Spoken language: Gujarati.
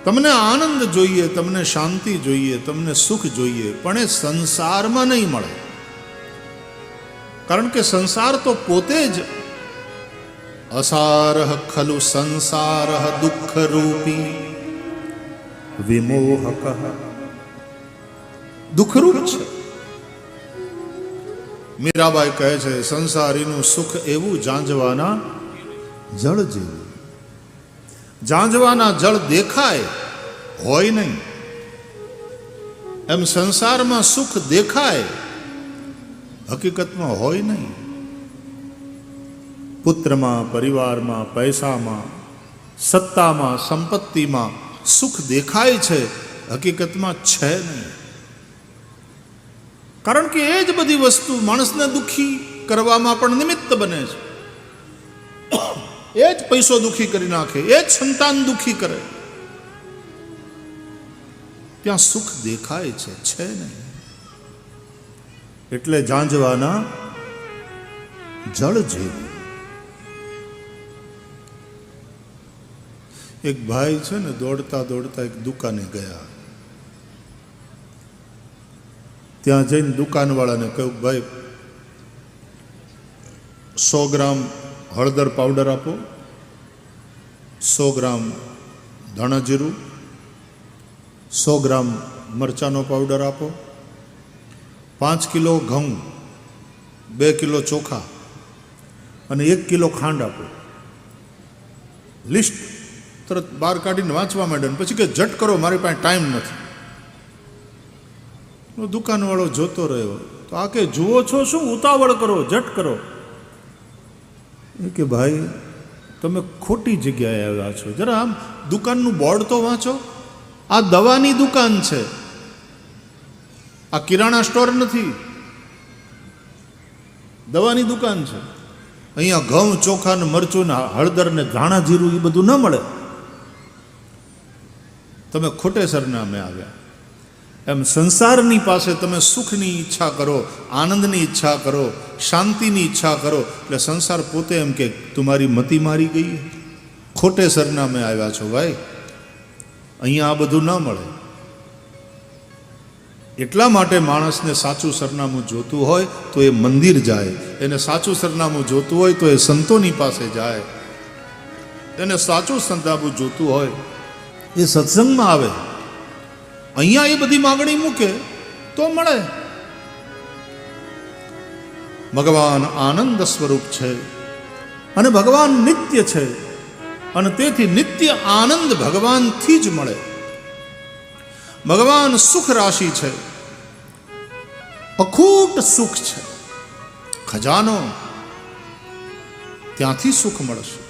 તમને આનંદ જોઈએ, તમને શાંતિ જોઈએ, તમને સુખ જોઈએ, પણ એ સંસારમાં નહીં મળે. કારણ કે સંસાર તો પોતે જ અસારહ ખલુ સંસારઃ દુઃખ રૂપી વિમોહક, દુઃખરૂપ છે. મીરાબાઈ કહે છે સંસારીનું સુખ એવું ઝાંઝવાના જળ જેવું. ઝાંઝવાના જળ દેખાય હોય નહીં, એમ સંસારમાં સુખ દેખાય હકીકતમાં હોય નહીં. પુત્રમાં, પરિવારમાં, પૈસામાં, સત્તામાં, સંપત્તિમાં સુખ દેખાય છે, હકીકતમાં છે નહીં. કારણ કે એ જ બધી વસ્તુ માણસને દુઃખી કરવામાં પણ નિમિત્ત બને છે. એ જ પૈસો દુઃખી કરી નાખે, એ જ સંતાન દુઃખી કરે. ત્યાં સુખ દેખાય છે નહીં. એટલે ઝાંઝવાના જળ જેવું. એક ભાઈ છે ને દોડતા દોડતા એક દુકાને ગયા. ત્યાં જઈને દુકાનવાળાને કહ્યું ભાઈ 100 ગ્રામ હળદર પાવડર આપો, 100 ગ્રામ ધાણા જીરું, 100 ગ્રામ મરચાંનો પાવડર આપો, 5 કિલો ઘઉં, 2 કિલો ચોખા અને 1 કિલો ખાંડ આપો. લિસ્ટ તરત બહાર કાઢીને વાંચવા માંડ્યા. પછી કે ઝટ કરો, મારી પાસે ટાઈમ નથી. દુકાનવાળો જોતો રહ્યો. તો આ કે જુઓ છો શું, ઉતાવળ કરો, ઝટ કરો. એ કે ભાઈ તમે ખોટી જગ્યાએ આવ્યા છો, જરા આમ દુકાનનું બોર્ડ તો વાંચો. આ દવાની દુકાન છે, આ કિરાણા સ્ટોર નથી, દવાની દુકાન છે. અહીંયા ઘઉં, ચોખા ને મરચું ને હળદર ને ધાણા જીરું એ બધું ન મળે. તમે ખોટે સરનામે આવ્યા. એમ સંસારની પાસે તમે સુખની ઈચ્છા કરો, આનંદની ઈચ્છા કરો, શાંતિની ઈચ્છા કરો, એટલે સંસાર પોતે એમ કે તમારી મતિ મારી ગઈ, ખોટે સરનામે આવ્યા છો ભાઈ, અહીંયા આ બધું ન મળે. એટલા માટે માણસને સાચું સરનામું જોતું હોય તો એ મંદિર જાય, એને સાચું સરનામું જોતું હોય તો એ સંતોની પાસે જાય, એને સાચું સરનામું જોતું હોય એ સત્સંગમાં આવે. અહીંયા એ બધી માગણી મૂકે તો મળે. ભગવાન આનંદ સ્વરૂપ છે અને ભગવાન નિત્ય છે, અને તેથી નિત્ય આનંદ ભગવાનથી જ મળે. ભગવાન સુખ રાશિ છે, અખૂટ સુખ છે, ખજાનો, ત્યાંથી સુખ મળશે.